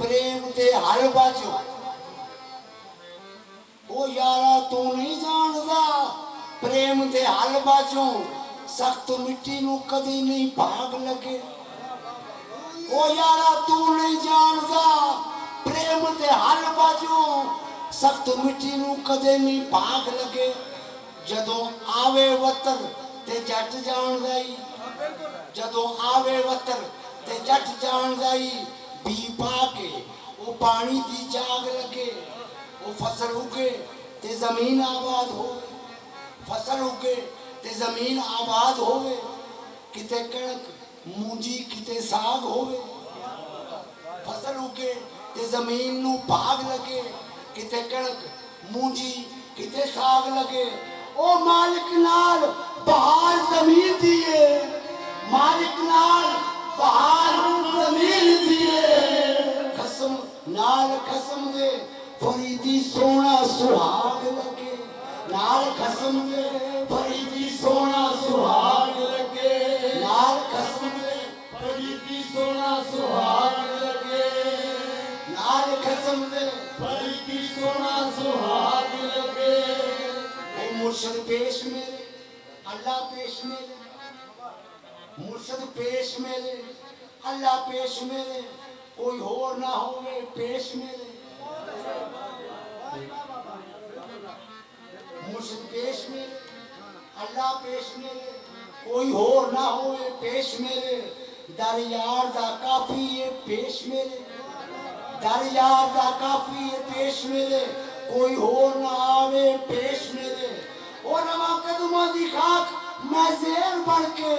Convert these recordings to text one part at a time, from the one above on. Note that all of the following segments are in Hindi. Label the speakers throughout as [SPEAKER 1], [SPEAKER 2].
[SPEAKER 1] प्रेम ते हल बाजो ओ यारा तू नहीं जानदा प्रेम ते हल बाजो सख्त मिट्टी नू कदी नहीं भाग लगे ओ यारा तू नहीं जानदा प्रेम ते हल बाजो सख्त मिट्टी नू कदे नहीं भाग लगे जदों आवे वतन ते जट जानदा ही जदों आवे वतन ते जट जानदा ही बी पा के वो पानी दी जाग लगे वो फसल उगे ते जमीन आबाद होवे फसल उगे ते जमीन आबाद होवे किते कणक मूंजी किते साग होवे फसल उगे ते जमीन नू भाग लगे किते कणक मूंजी किते साग लगे ओ मालिक नाल बहार जमीन दिए मालिक नाल बहार जमीन दिए कसम नाल कसम दे फरीदी सोना सुहाग लगे नाल कसम दे फरीदी सोना सुहाग लगे नाल कसम दे फरीदी सोना सुहाग लगे नाल कसम दे फरीदी सोना सुहाग लगे ओ मुर्शद पेश मेरे अल्लाह पेश मेरे मुर्शद पेश मेरे अल्लाह पेश मेरे कोई होर ना होवे पेश मेरे मुर्शद पेश मेरे अल्लाह पेश मेरे कोई होर ना होवे पेश मेरे दर यार दा काफी है पेश मेरे दर यार दा काफी है पेश मेरे कोई होर ना आवे पेश मेरे ओ नवा कदमां दी खाक मैं ज़ेर बन के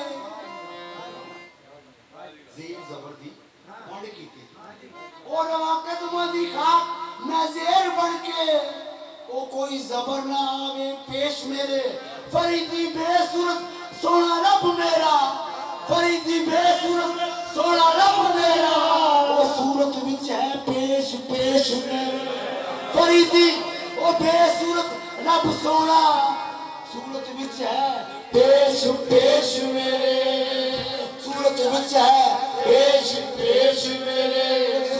[SPEAKER 1] ज़ेर ज़बर दी बन की थी ओ नवा कदमां दी खाक मैं ज़ेर बन के ओ कोई ज़बर ना आवे पेश मेरे फरीदी बेसुरत सोना रब मेरा फरीदी बेसुरत सोना रब मेरा ओ सूरत विच है पेश पेश मेरे फरीदी ओ बेसुरत रब सोना सूरत विच है पेश पेश मेरे सूरत विच है पेश पेश मेरे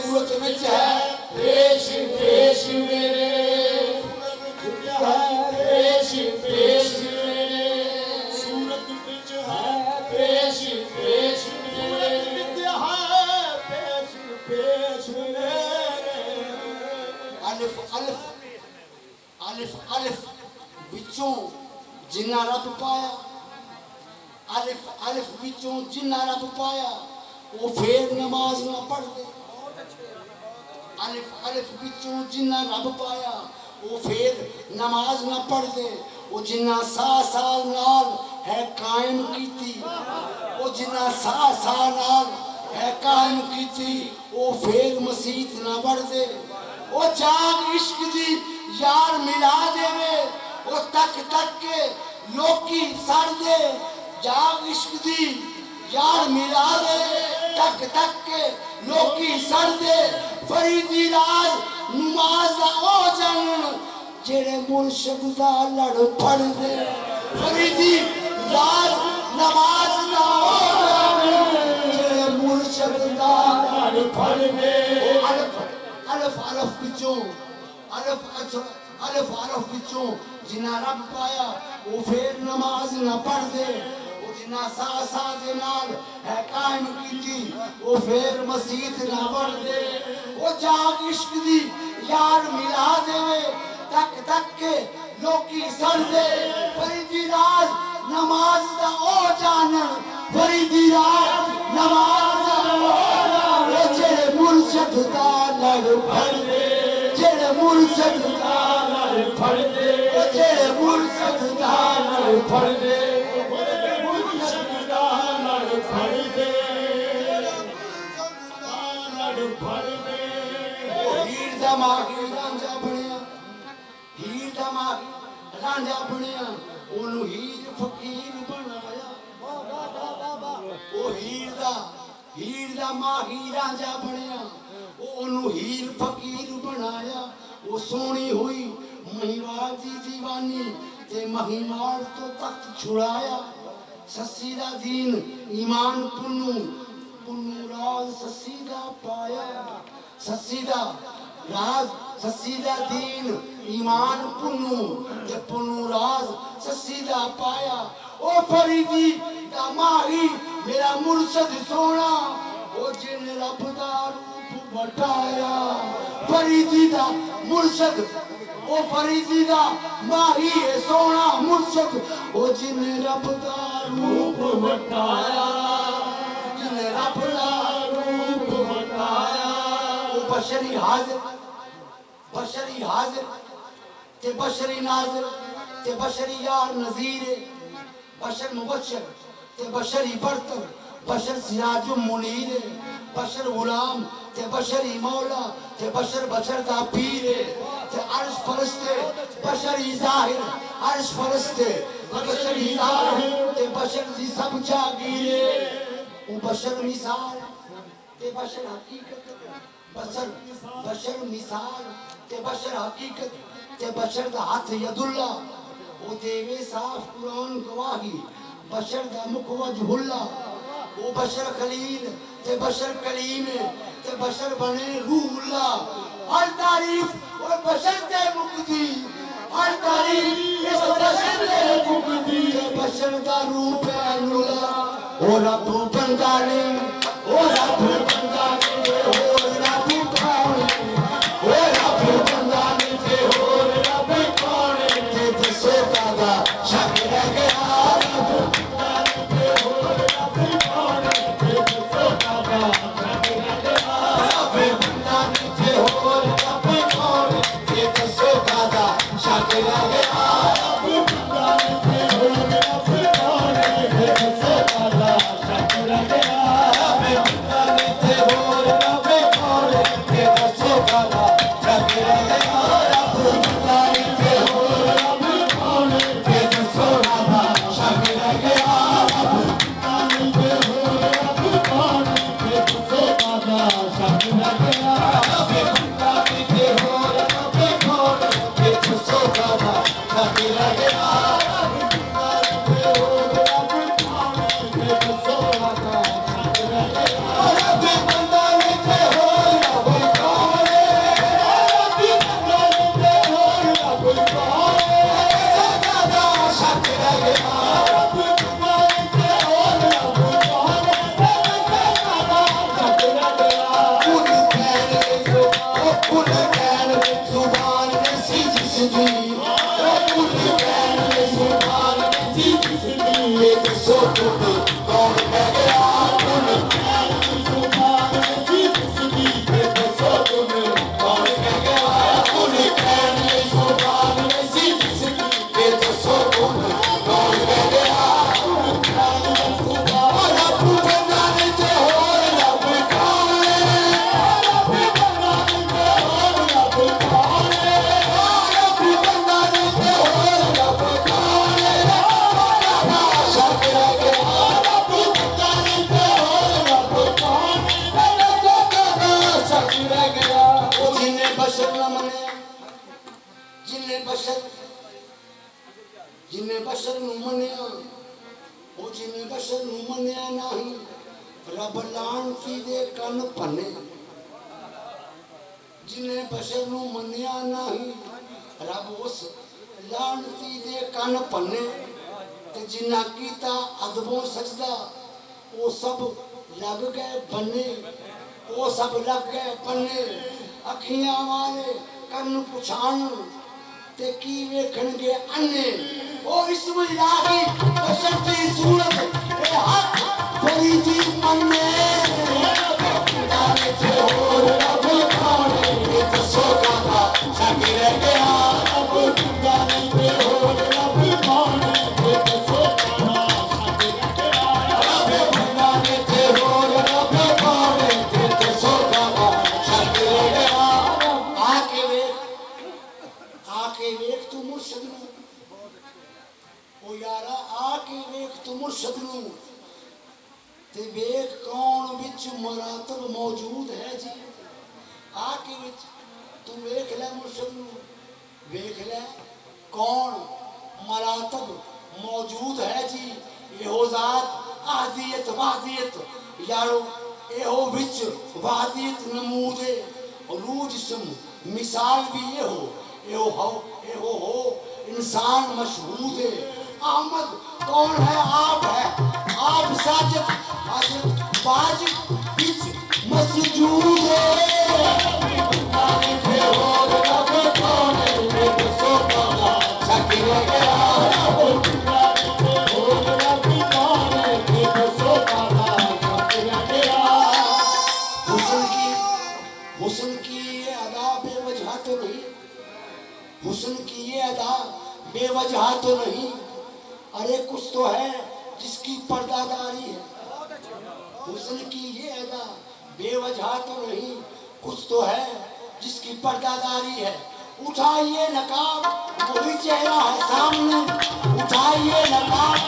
[SPEAKER 1] सूरत विच है पेश पेश मेरे पेश पेश मेरे सूरत विच है पेश पेश मेरे पेश पेश मेरे अलिफ अलिफ अलिफ अलिफ विचों जिन्ना रब पाया अलिफ अलिफ विचों जिन्ना रब पाया वो फिर नमाज ना पढ़दे अलिफ अलिफ विचों जिन्ना रब पाया वो फिर नमाज ना पढ़दे वो जिन्ना साल नाल है कायम कीती वो जिन्ना साल नाल है कायम कीती वो फिर मसीत ना बढ़दे वो जाग इश्क दी यार मिला देवे वो तक तक के लोकी सड़ दे जाग इश्क दी यार मिला दे तक तक के लोकी सड़ दे फरीदी राज नमाज दा ओ जानन जेड़े मुर्शद दा लड़ पड़ दे फरीदी राज नमाज दा ओ जानन जेड़े मुर्शद दा लड़ पड़ दे अलिफ अलिफ अलिफ विचों अलिफ अलिफ अलिफ विचों जिन्ना रब पाया वो फिर नमाज ना पढ़ दे वो जिन्ना सा दे नाल है कायम कीती वो फिर मसीत ना बढ़ दे वो जाग इश्क दी यार मिला देवे तक तक के लोकी सड़ दे फरीदी राज नमाज दा ओ जानन फरीदी राज नमाज दा ओ जानन जेड़े मुर्शद दा लड़ फड़ दे जेड़े मुर्शद दा लड़ फड़ दे जेड़े मुर्शद दा लड़ फड़ दे मुर्शद दा लड़ फड़ दे लड़ फड़ दे हीर दा माही रांझा बनया हीर दा माही रांझा बनया ओनू हीर फकीर बनाया ओ हीर दा माही रांझा बनया ओनू हीर फकीर बनाया वो सोनी हुई महिवाल दी दीवानी ते महिवाल तो तख्त छुड़ाया सस्सी दा दीन ईमान पुन्नू पुन्नू राज सस्सी दा पाया सस्सी दा राज सस्सी दा दीन ईमान पुन्नू ते पुन्नू राज सस्सी दा पाया ओ फरीदी दा माही मेरा मुर्शद सोना ओ जिन रब दा रूप बटाया फरीदी दा मुर्शद ओ फरीदी दा माही है सोना मुर्शद ओ जिन रब दा रूप बटाया जिन रब दा रूप बटाया ओ बशरी हाजिर ते बशरी नाज़िर ते बशरी यार नज़ीर बशर मुबशर ते बशरी बरतर बशर सिराजुल मुनीर बशर गुलाम ते बशरी मौला ते बशर बशर दा पीर ते अर्श फरिश्ते बशरी ज़ाहिर अर्श फरिश्ते बशरी ज़ाहिर ते बशर दी सब जागीर ओ बशर मिसाल ते बशर हकीकत बशर मिसाल ते बशर हकीकत ते बशर दा हाथ यदुल्ला ओ देवे साफ कुरान गवाही बशर दा मुख वजहुल्ला ओ बशर खलील ते बशर कलीम ते बशर बने रूहुल्ला हर तारीफ और बशर ते मुक्ति हर तारीफ इस बशर ते मुक्ति ते बशर दा रूप है नुला ओ रब बंदा ने ओ रब बंदा ने ओ रब कौन ओ रब बंदा ने ते ओ रब कौन ते दसो दादा शक रह गया रब जिन्हें बशर नू मनिया ओ जिन्हें बशर नू मनिया नहीं रब लानती दे कन भन्ने जिन्हें बशर नू मनिया नहीं रब उस लानती दे कन भन्ने ते जिन्ना कीता अदबों सजदा ओ सब लग गए बन्ने ओ सब लग गए बन्ने अखियां वाले कन पुछाण ते की वेखणगे अन्ने ओ इस्म इलाही बशर दी सूरत ए हक फरीदी मन्ने खुदा ने ते होर ते वेख कौन विच मुरातब मौजूद है जी आके विच तू वेख ले मुर्शद नू वेख ले कौन मरातब मौजूद है जी एहो जात आहदियत वाहदियत यारो एहो विच वाहदियत नमूद है रूह जिस्म मिसाल भी एहो हो इंसान मशहूद है अहमद कौन है आप साजिद हाजिर वाजिब बिच मसजूद है हुस्न की ये अदा बेवजह तो नहीं हुस्न की ये अदा बेवजह तो नहीं अरे कुछ तो है जिसकी पर्दादारी है हुस्न की ये अदा बेवजह तो नहीं कुछ तो है जिसकी पर्दादारी है उठाइए नकाब वही चेहरा है सामने उठाइए नकाब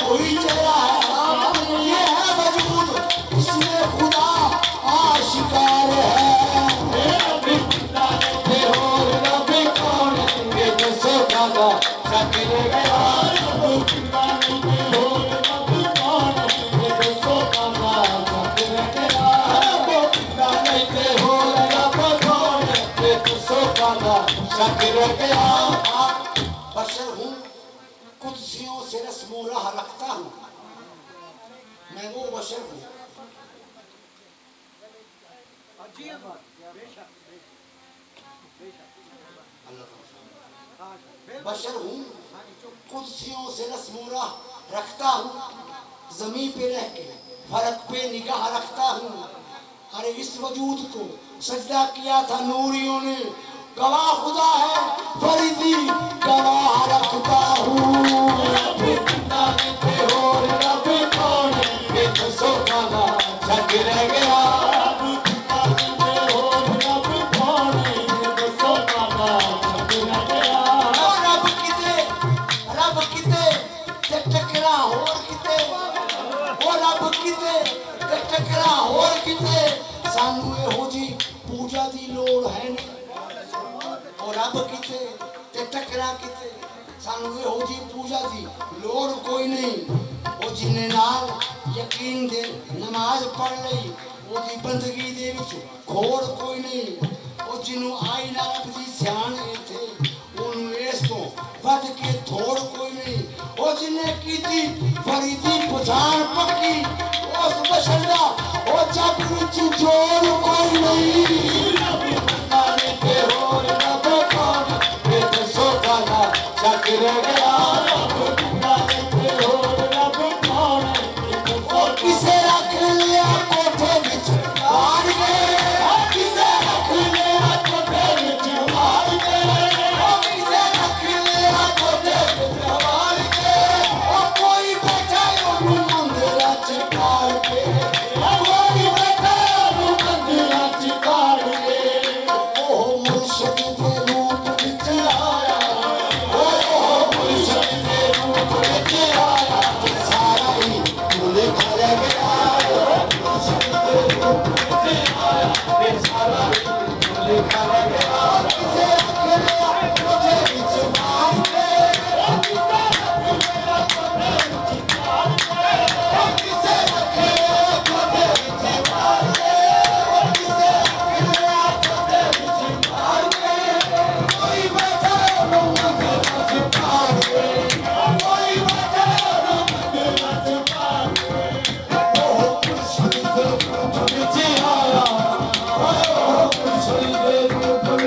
[SPEAKER 1] वही चेहरा है सामने ये है वजूद इसमें खुदा आशिकार है बशर हूँ कुदसियों से रस्मो राह रखता हूँ मैं वो बशर हूँ बशर हूँ कुदसियों से रस्मो राह रखता हूँ जमीन पे रह के फर्क पे निगाह रखता हूँ अरे इस वजूद को सजदा किया था नूरियों ने गवाह खुदा है फरीदी गवाह रखता हूँ सानू एहो जी पूजा दी लोड़ है नहीं और रब किते ते टकरा किते सानू एहो जी पूजा दी लोड़ कोई नहीं ओ जिन्ने नाल यकीन दे नमाज पढ़ लई ओदी बंदगी दे विच घोड़ कोई नहीं ओ जिन्नू आई ना रब दी ध्यान इथे ओनू इस तो वध के थोड़ कोई नहीं ओ जिन्ने कीती फरीदी पहचान पक्की उस बशर दा ओ जग विच जोड़ कोई नहीं किसे रख लिया कोठे विच मार के किसे रख लिया कोठे विच मार के किसे रख लिया कोठे विच मार के ओ कोई बैठा ओनू मंदिरा च कार के कोई बैठा ओनू मंदिरा च कार के ओ मुर्शिद दे रूप विच आया ओ मुर्शिद दे रूप विच आया सारा ही मुले खले गया मुर्शिद दे रूप विच आया सारा ही मुले खले गया किसे रख लिया कोठे विच मार के किसे रख लिया कोठे विच मार के किसे रख लिया कोठे विच मार के कोई बैठा ओनू मंदिरा च कार के कोई बैठा ओनू मंदिरा च कार के ओ मुर्शिद दे रूप विच आया ओ मुर्शिद दे रूप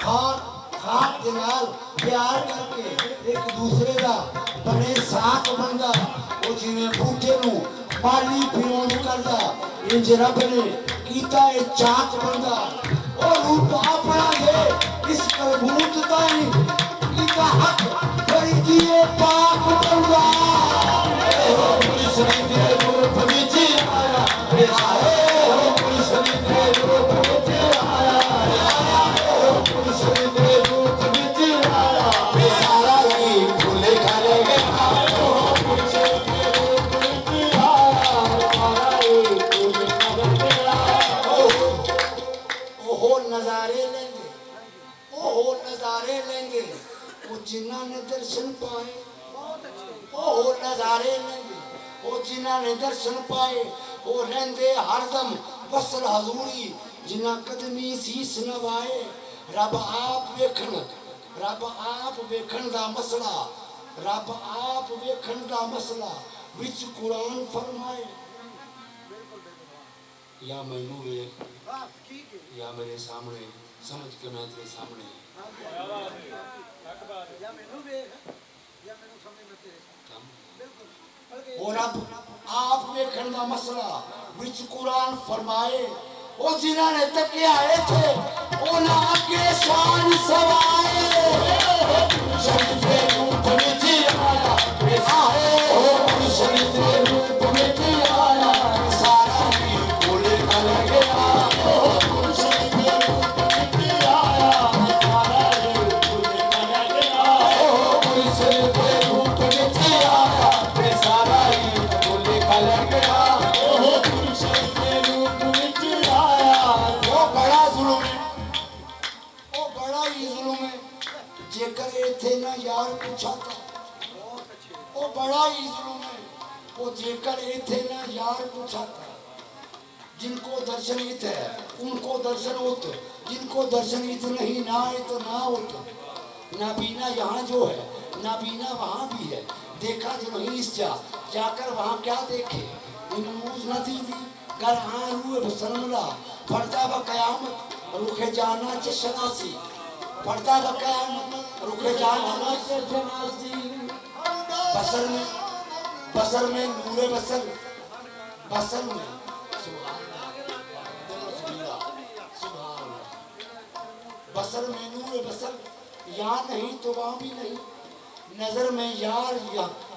[SPEAKER 2] खाक दे नाल प्यार करके एक दूसरे का बड़े साथ बनदा ओ जिवें बूटे नू पानी पियोन करदा इंज रब ने कीता ए चाक बनदा ओ रूप अपना दे इस कबूत ताई कीता हक करी दिए पाक बनदा ओ पुलिस ने रूप विच आया आए ओ पुलिस ने रूप विच आया पुलिस ने रूप विच आया सारा ही फूले खले गया पुलिस ने रूप विच आया सारा ही फूले खले गया ओहो नजारे लेंगे वो जिन्ना ने दर्शन पाए ओहो नजारे लेंगे वो जिन्ना ने दर्शन पाए वो रहंदे हरदम वसल हजूरी जिन्ना कदमी सीस नवाए रब आप वेखण दा मसला रब आप वेखण दा मसला विच कुरान फरमाए या मैनू वेख या मेरे सामने समझ के मैं तेरे सामने या मैनू वेख या मैनू समझ मैं तेरे सामने और अब आप वेखण दा मसला विच कुरान फरमाए ओ जिन्हां ने तके आए थे ओ ना अगे शान सवाए शरीफ दे रूप विच आया आए ओ शरीफ दे रूप विच आया सारा ही बोले खल गया ओ शरीफ दे रूप विच आया सारा ही बोले खल गया ओ शरीफ दे रूप विच आया सारा ही बोले खल गया ओ शरीफ दे रूप विच आया वो बड़ा जुल्म है जेकर इथे ना यार पूछाता वो बड़ा ही जुल्म है वो जेकर इथे ना यार पूछाता जिनको दर्शन इत है उनको दर्शन होत जिनको दर्शन इत नहीं ना तो ना होत नाबीना यहाँ जो है नाबीना वहाँ भी है देखा जो नहीं इस जाकर वहाँ क्या देखे इमूज न थी कर हाँ रूए बसरमला फरता ब कयामत रुखे जाना चशनासी फरता ब कयामत रुखे जाना चशनासी बसर में नूरे बसर में बसर में नूरे बसर यहाँ नहीं तो वहाँ भी नहीं नजर में यार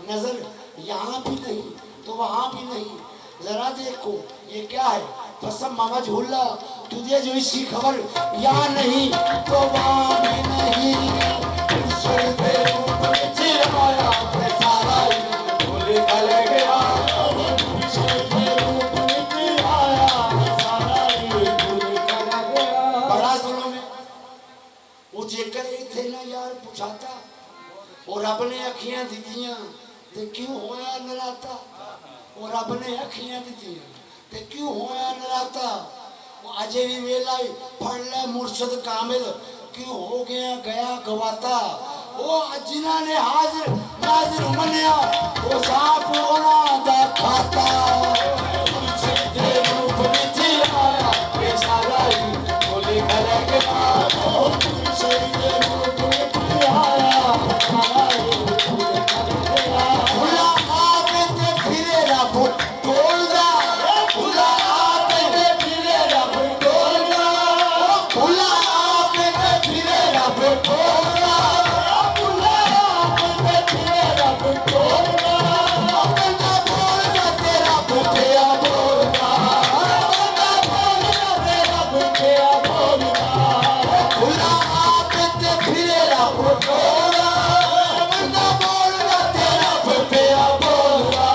[SPEAKER 2] नजर यहाँ भी नहीं तो वहाँ भी नहीं जरा देखो ये क्या है फसम ममज हुल्ला तुझे जो इसकी खबर यहाँ नहीं तो वहाँ भी नहीं ईश्वर के रूप में आया सारा ही बोले खल गया ईश्वर के रूप में आया सारा ही बोले खल गया बड़ा जुल्म है वो जेकर इथे ना यार पूछाता और रब ने अखियां दितियां ते क्यों होया नराता और रब ने अखियां दितियां ते क्यों होया नराता वो अजे भी वेला पढ़ ले मुर्शद कामिल क्यों हो गया गवाता वो जिन्हां ने हाजिर नाजिर मनिया वो साफ होना दा खाता दे रूप विच आया ये सारा ही बोले खल गया ओ दे रूप विच आया सारा ही बोले खल गया भुला आके ते फिरे रब टोलदा भुला आके ते फिरे रब टोलदा भुला आके ते फिरे रब टोलदा भुला आके ते फिरे रब टोलदा बंदा बोलदा तेरा बुझिया बोलदा बंदा बोलदा तेरा बुझिया बोलदा भुला आके ते फिरे रब टोलदा बंदा बोलदा तेरा बुझिया बोलदा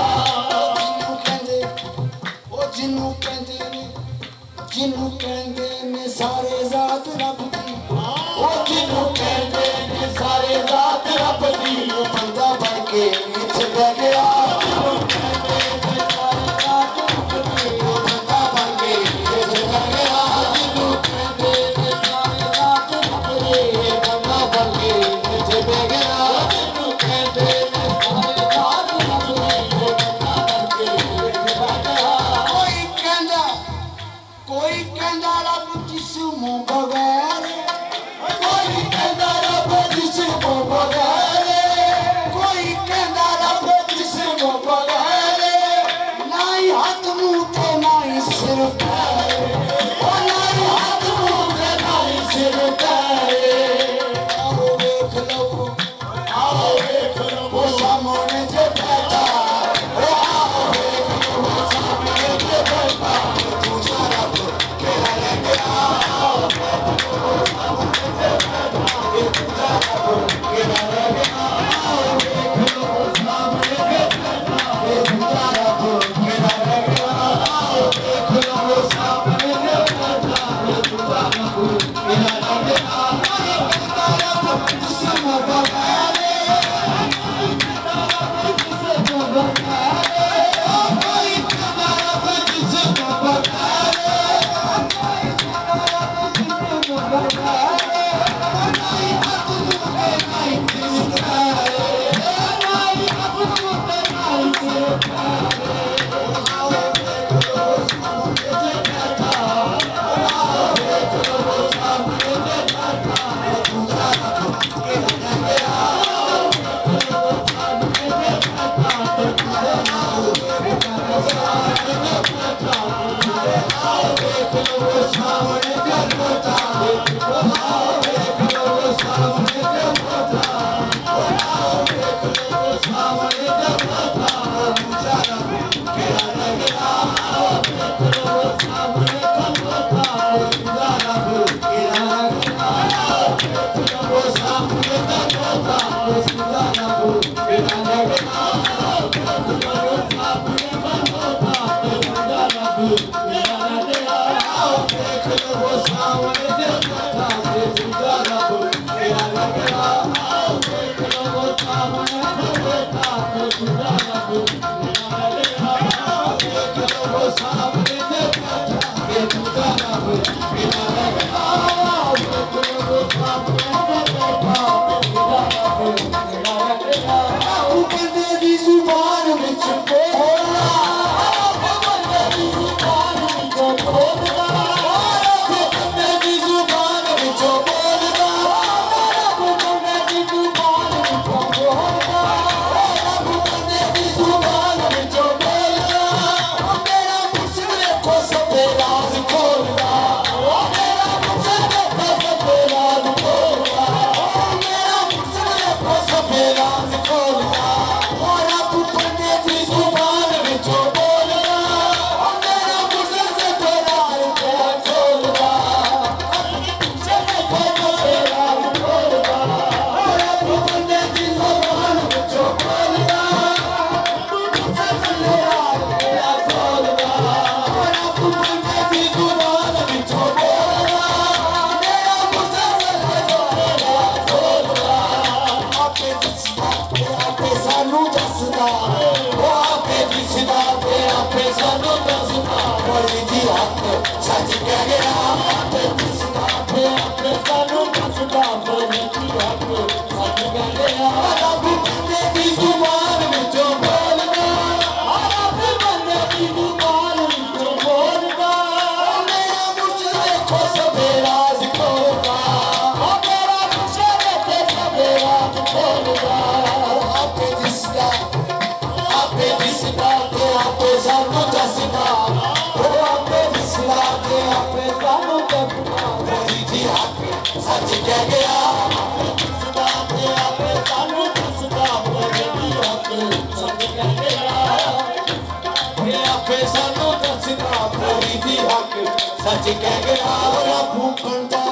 [SPEAKER 2] जिन्नू कहंदे ने सारे जात रब दी ओ जिन्नू कहंदे ने सारे जात रब दी ओ बंदा बन के इत्थे बह गया जिन्नू कहंदे ने सारे जात रब दी ओ बंदा बन के इत्थे बह गया जिन्नू कहंदे ने सारे जात रब दी बंदा बन के इत्थे बह गया जिन्नू कहंदे ने सारे जात रब दी ओ बंदा बन के इत्थे बह गया कोई कहंदा रब जिस्म बगैर कोई सच कह गया रब कंटा